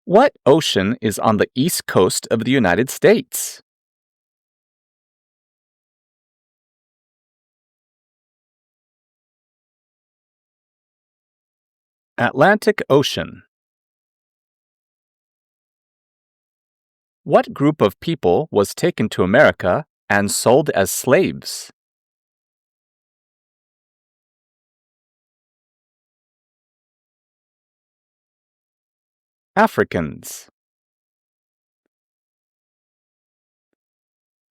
What ocean is on the east coast of the United States? Atlantic Ocean. What group of people was taken to America and sold as slaves? Africans.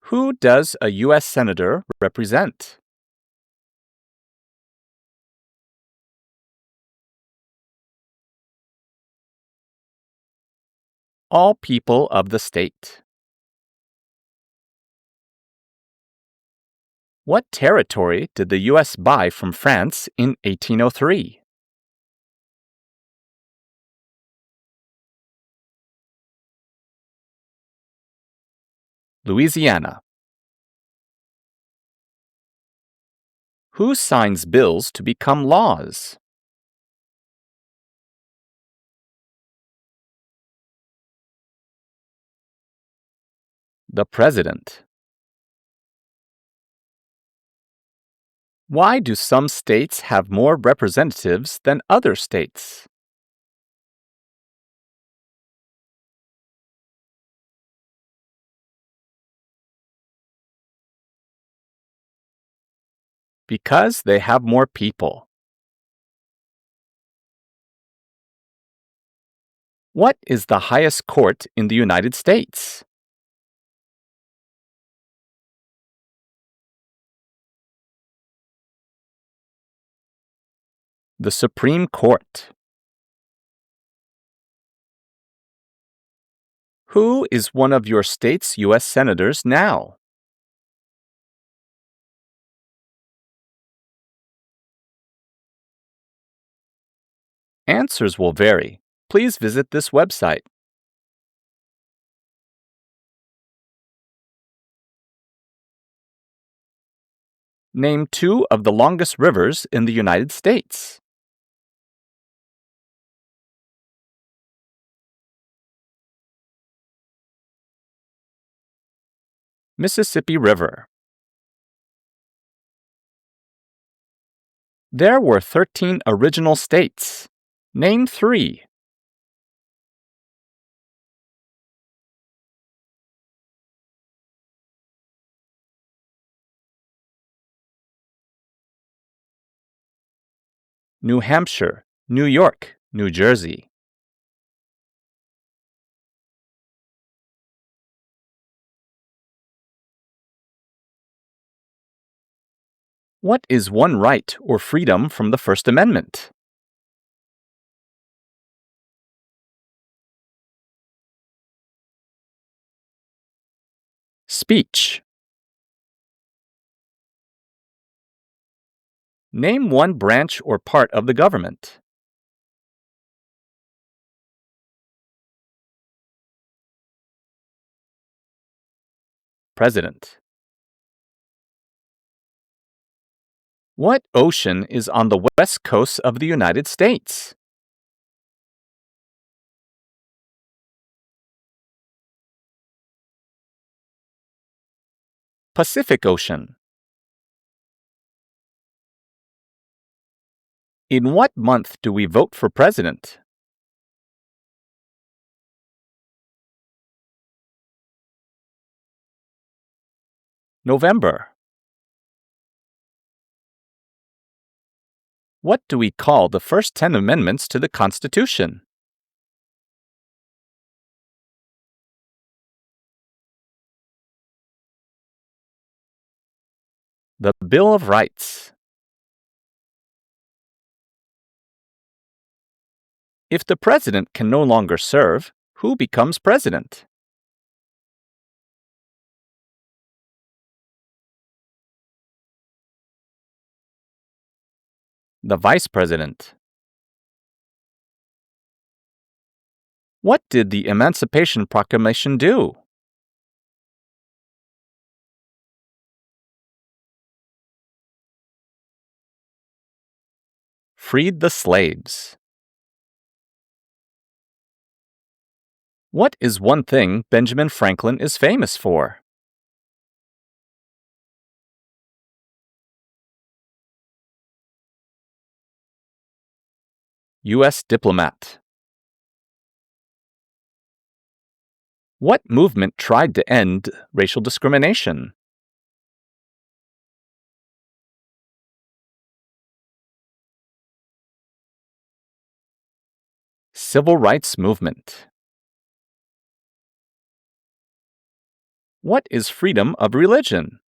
Who does a U.S. Senator represent? All people of the state. What territory did the U.S. buy from France in 1803? Louisiana. Who signs bills to become laws? The President. Why do some states have more representatives than other states? Because they have more people. What is the highest court in the United States? The Supreme Court. Who is one of your state's U.S. senators now? Answers will vary. Please visit this website. Name two of the longest rivers in the United States. Mississippi River. There were 13 original states. Name three. New Hampshire, New York, New Jersey. What is one right or freedom from the First Amendment? Speech. Name one branch or part of the government. President. What ocean is on the west coast of the United States? Pacific Ocean. In what month do we vote for president? November. What do we call the first 10 amendments to the Constitution? The Bill of Rights. If the president can no longer serve, who becomes president? The vice president. What did the Emancipation Proclamation do? Freed the slaves. What is one thing Benjamin Franklin is famous for? U.S. diplomat. What movement tried to end racial discrimination? Civil rights movement. What is freedom of religion?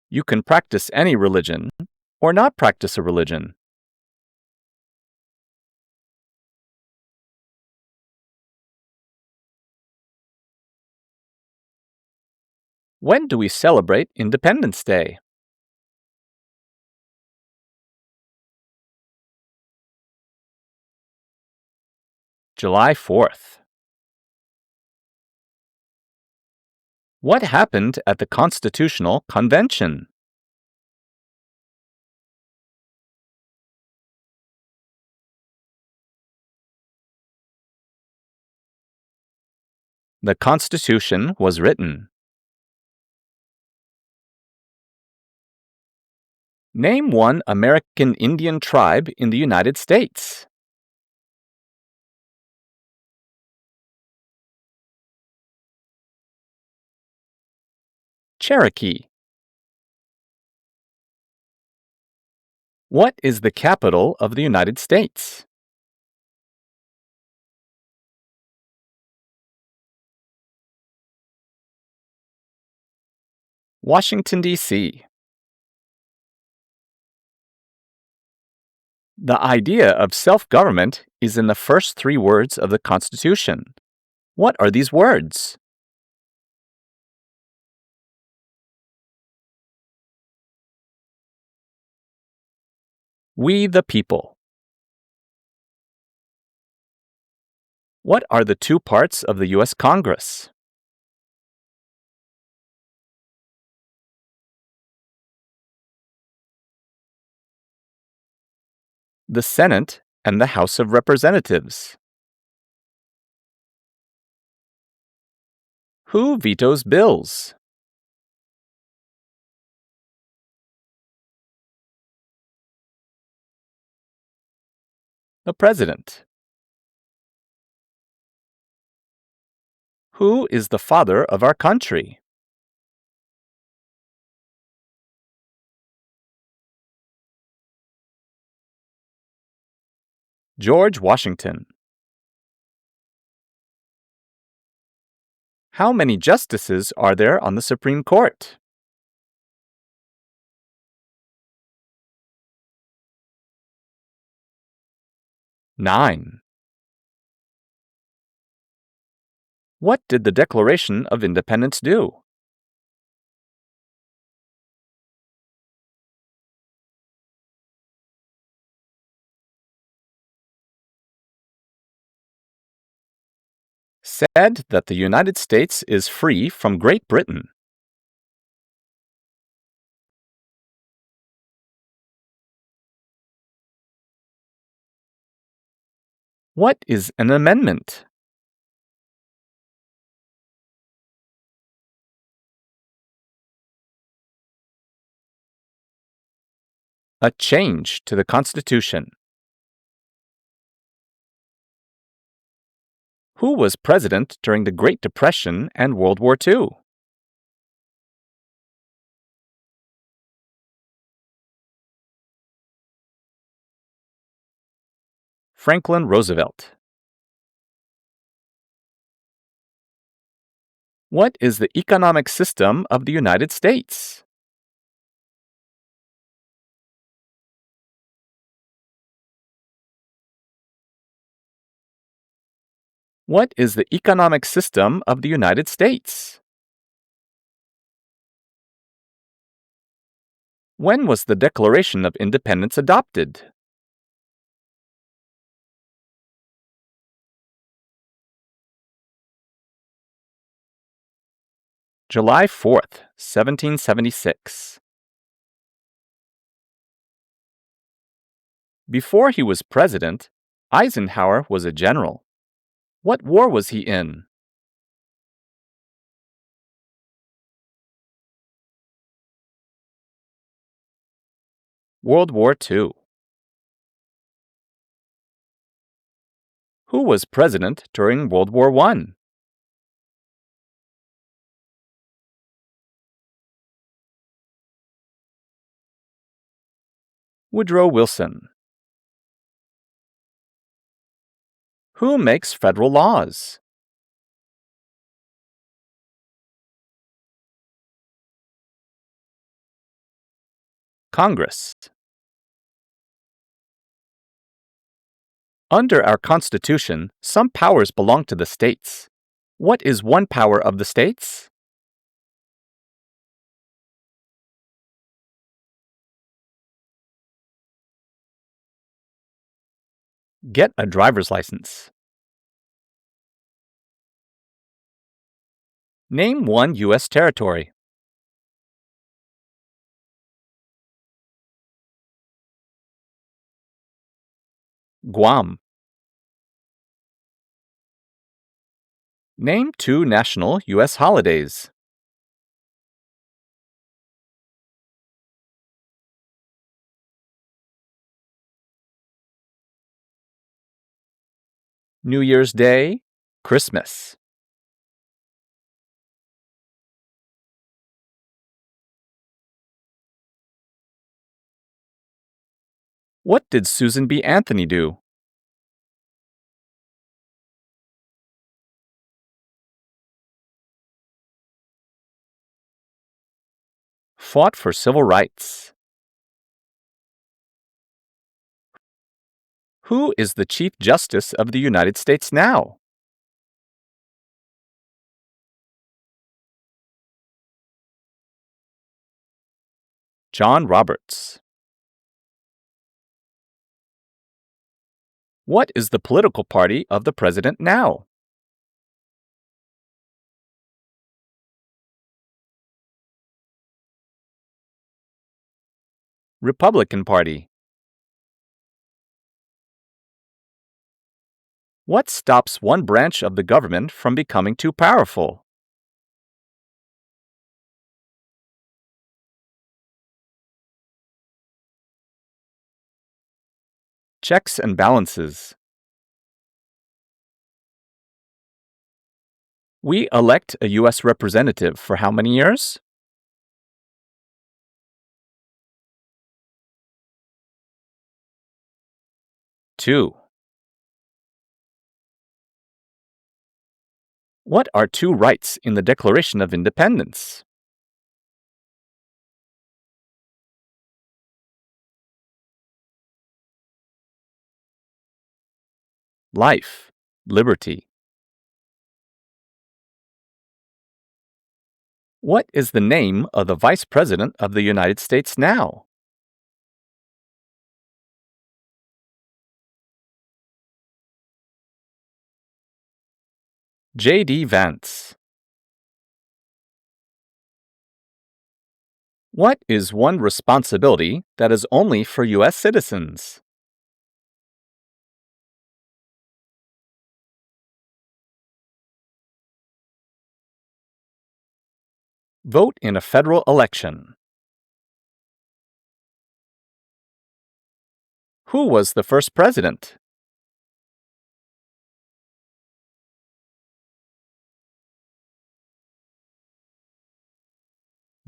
You can practice any religion or not practice a religion. When do we celebrate Independence Day? July 4th. What happened at the Constitutional Convention? The Constitution was written. Name one American Indian tribe in the United States. Cherokee. What is the capital of the United States? Washington, D.C. The idea of self-government is in the first three words of the Constitution. What are these words? We the people. What are the two parts of the U.S. Congress? The Senate and the House of Representatives. Who vetoes bills? The President. Who is the father of our country? George Washington. How many justices are there on the Supreme Court? 9. What did the Declaration of Independence do? Said that the United States is free from Great Britain. What is an amendment? A change to the Constitution. Who was president during the Great Depression and World War II? Franklin Roosevelt. What is the economic system of the United States? What is the economic system of the United States? When was the Declaration of Independence adopted? July 4th, 1776. Before he was president, Eisenhower was a general. What war was he in? World War II. Who was president during World War I? Woodrow Wilson. Who makes federal laws? Congress. Under our Constitution, some powers belong to the states. What is one power of the states? Get a driver's license. Name one U.S. territory. Guam. Name two national U.S. holidays. New Year's Day, Christmas. What did Susan B. Anthony do? Fought for civil rights. Who is the Chief Justice of the United States now? John Roberts. What is the political party of the president now? Republican Party. What stops one branch of the government from becoming too powerful? Checks and balances. We elect a U.S. representative for how many years? Two. What are two rights in the Declaration of Independence? Life, liberty. What is the name of the Vice President of the United States now? J.D. Vance. What is one responsibility that is only for U.S. citizens? Vote in a federal election. Who was the first president?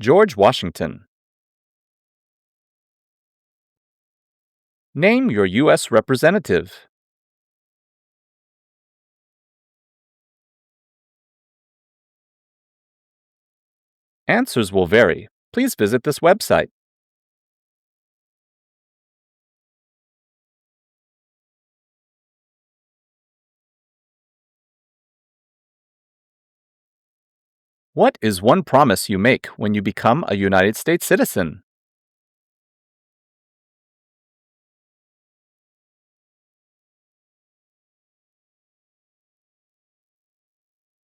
George Washington. Name your U.S. representative. Answers will vary. Please visit this website. What is one promise you make when you become a United States citizen?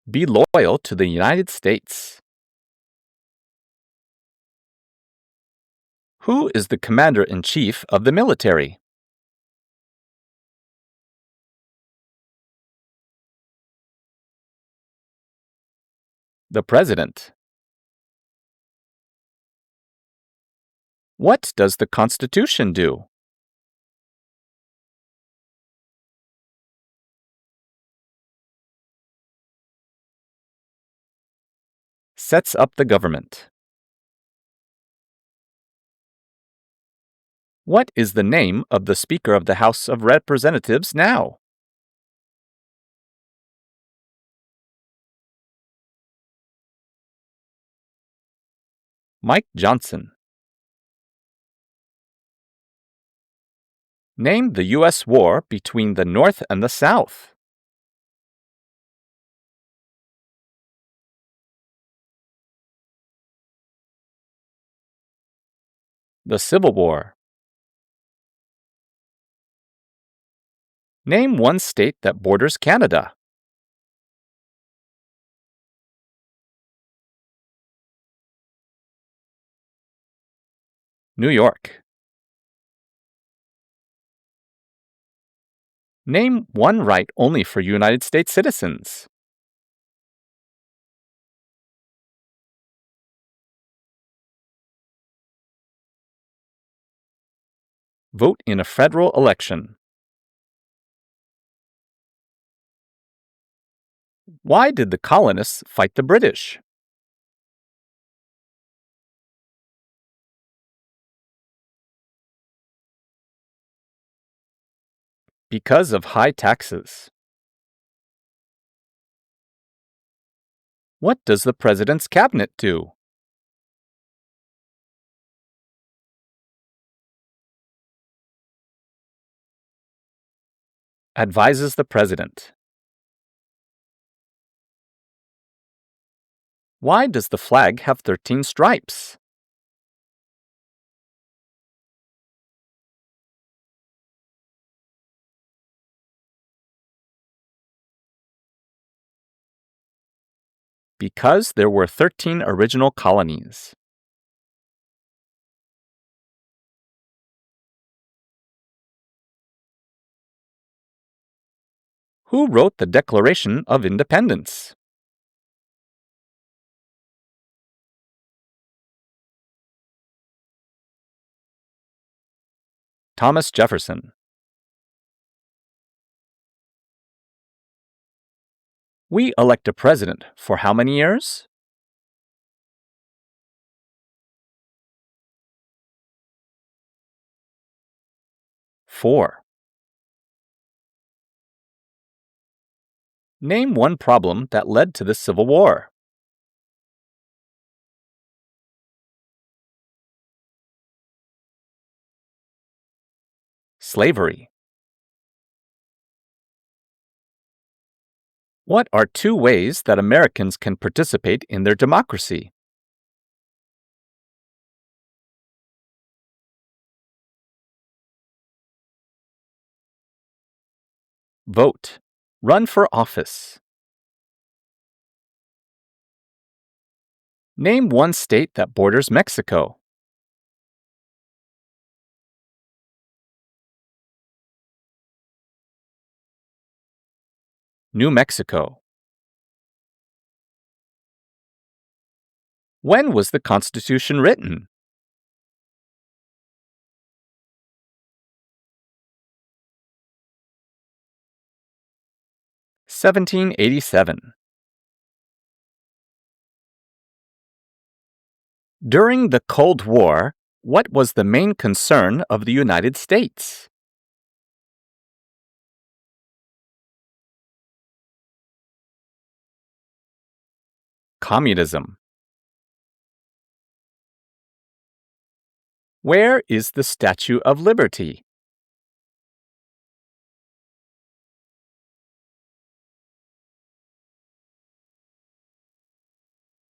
Be loyal to the United States. Who is the commander-in-chief of the military? The president. What does the Constitution do? Sets up the government. What is the name of the Speaker of the House of Representatives now? Mike Johnson. Name the U.S. war between the North and the South. The Civil War. Name one state that borders Canada. New York. Name one right only for United States citizens. Vote in a federal election. Why did the colonists fight the British? Because of high taxes. What does the president's cabinet do? Advises the president. Why does the flag have 13 stripes? Because there were 13 original colonies. Who wrote the Declaration of Independence? Thomas Jefferson. We elect a president for how many years? 4. Name one problem that led to the Civil War. Slavery. What are two ways that Americans can participate in their democracy? Vote. Run for office. Name one state that borders Mexico. New Mexico. When was the Constitution written? 1787. During the Cold War, what was the main concern of the United States? Communism. Where is the Statue of Liberty?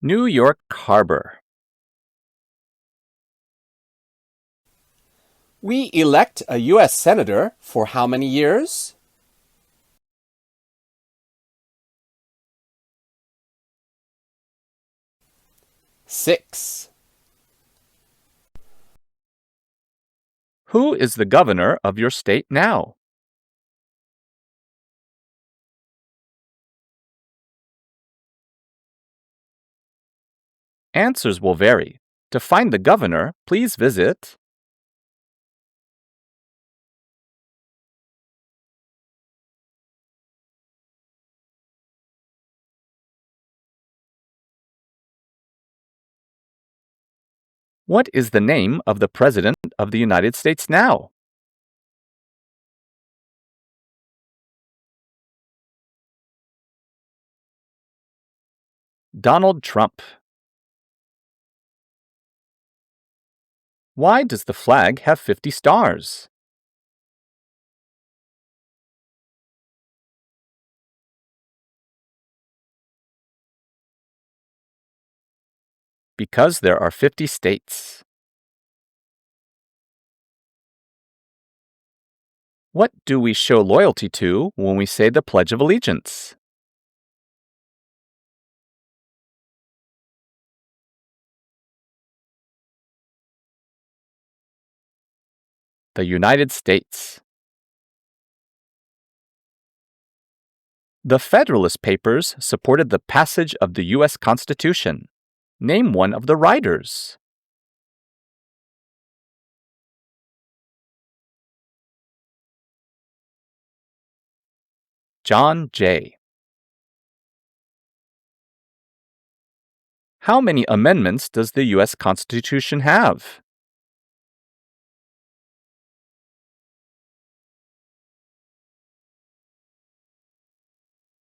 New York Harbor. We elect a U.S. Senator for how many years? 6. Who is the governor of your state now? Answers will vary. To find the governor, please visit What is the name of the President of the United States now? Donald Trump. Why does the flag have 50 stars? Because there are 50 states. What do we show loyalty to when we say the Pledge of Allegiance? The United States. The Federalist Papers supported the passage of the U.S. Constitution. Name one of the writers. John Jay. How many amendments does the U.S. Constitution have?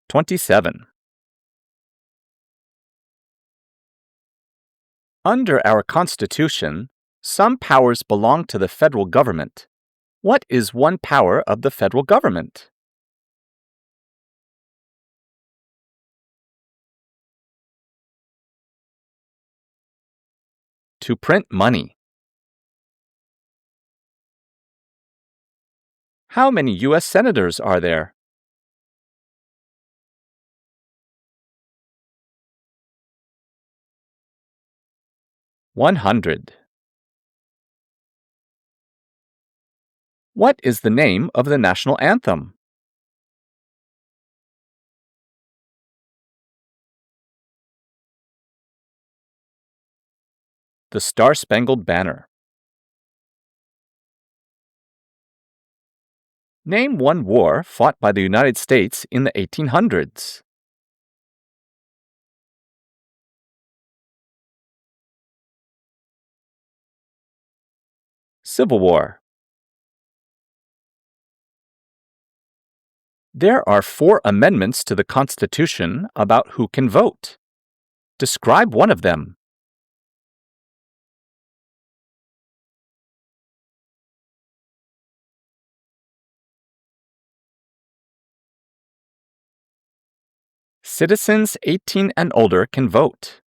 27. Under our Constitution, some powers belong to the federal government. What is one power of the federal government? To print money. How many U.S. senators are there? 100. What is the name of the national anthem? The Star-Spangled Banner. Name one war fought by the United States in the 1800s. Civil War. There are 4 amendments to the Constitution about who can vote. Describe one of them. Citizens 18 and older can vote.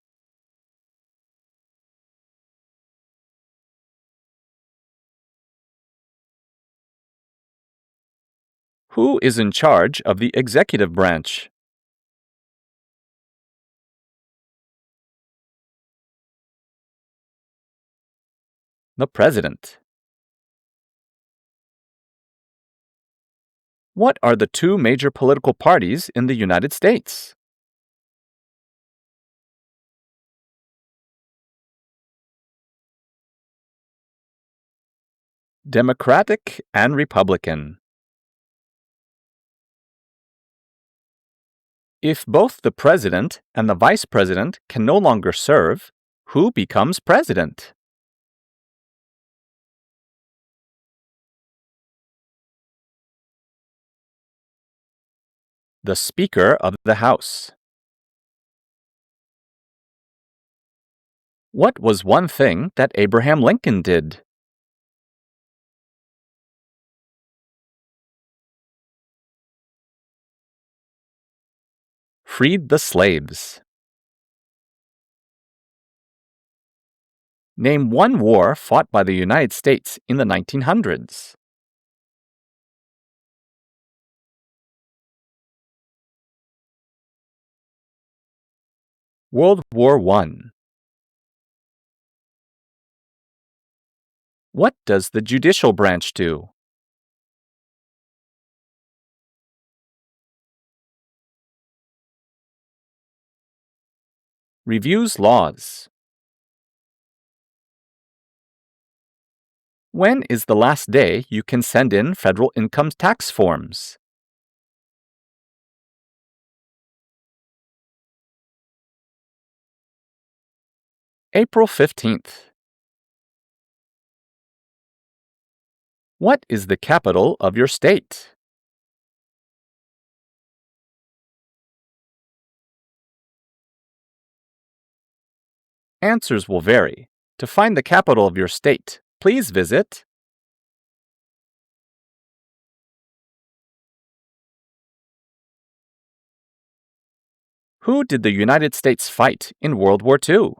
Who is in charge of the executive branch? The President. What are the 2 major political parties in the United States? Democratic and Republican. If both the president and the vice president can no longer serve, who becomes president? The Speaker of the House. What was one thing that Abraham Lincoln did? Freed the slaves. Name one war fought by the United States in the 1900s. World War I. What does the judicial branch do? Reviews laws. When is the last day you can send in federal income tax forms? April 15th. What is the capital of your state? Answers will vary. To find the capital of your state, please visit Who did the United States fight in World War II?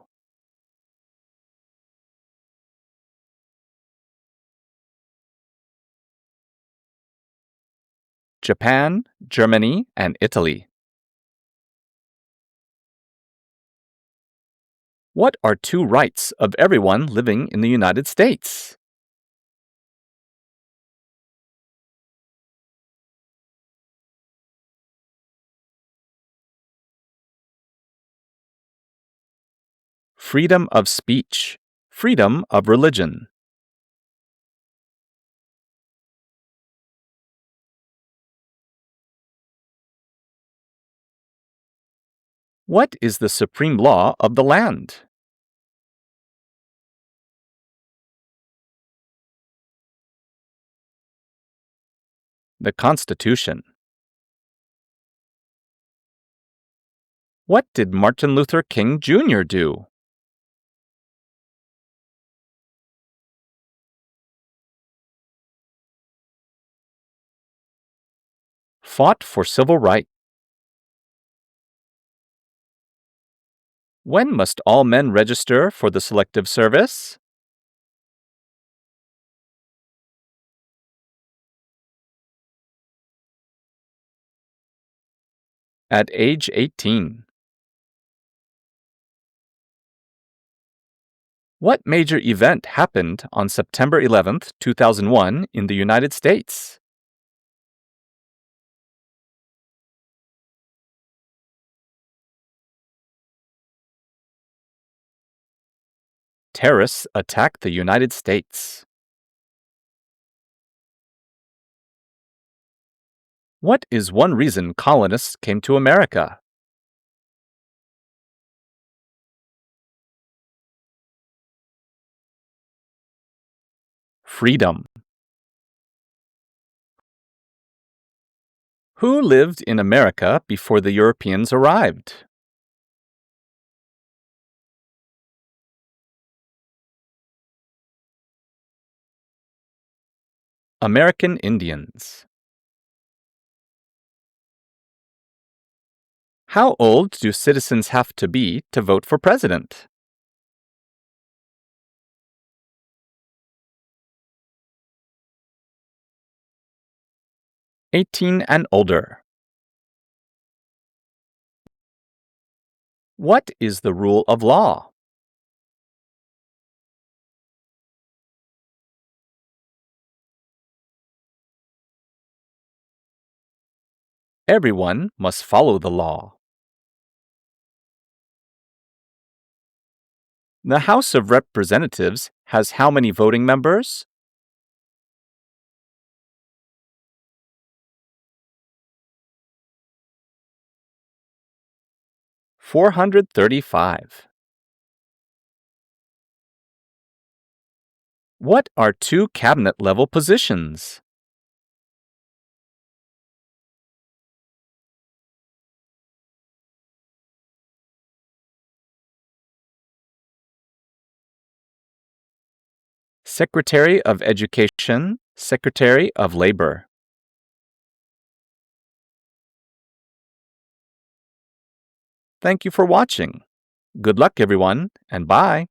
Japan, Germany, and Italy. What are two rights of everyone living in the United States? Freedom of speech, freedom of religion. What is the supreme law of the land? The Constitution. What did Martin Luther King Jr. do? Fought for civil rights. When must all men register for the Selective Service? At age 18. What major event happened on September 11th, 2001 in the United States? Terrorists attacked the United States. What is one reason colonists came to America? Freedom. Who lived in America before the Europeans arrived? American Indians. How old do citizens have to be to vote for president? '18 and older. What is the rule of law? Everyone must follow the law. The House of Representatives has how many voting members? .435. What are two cabinet-level positions? Secretary of Education, Secretary of Labor. Thank you for watching. Good luck, everyone, and bye.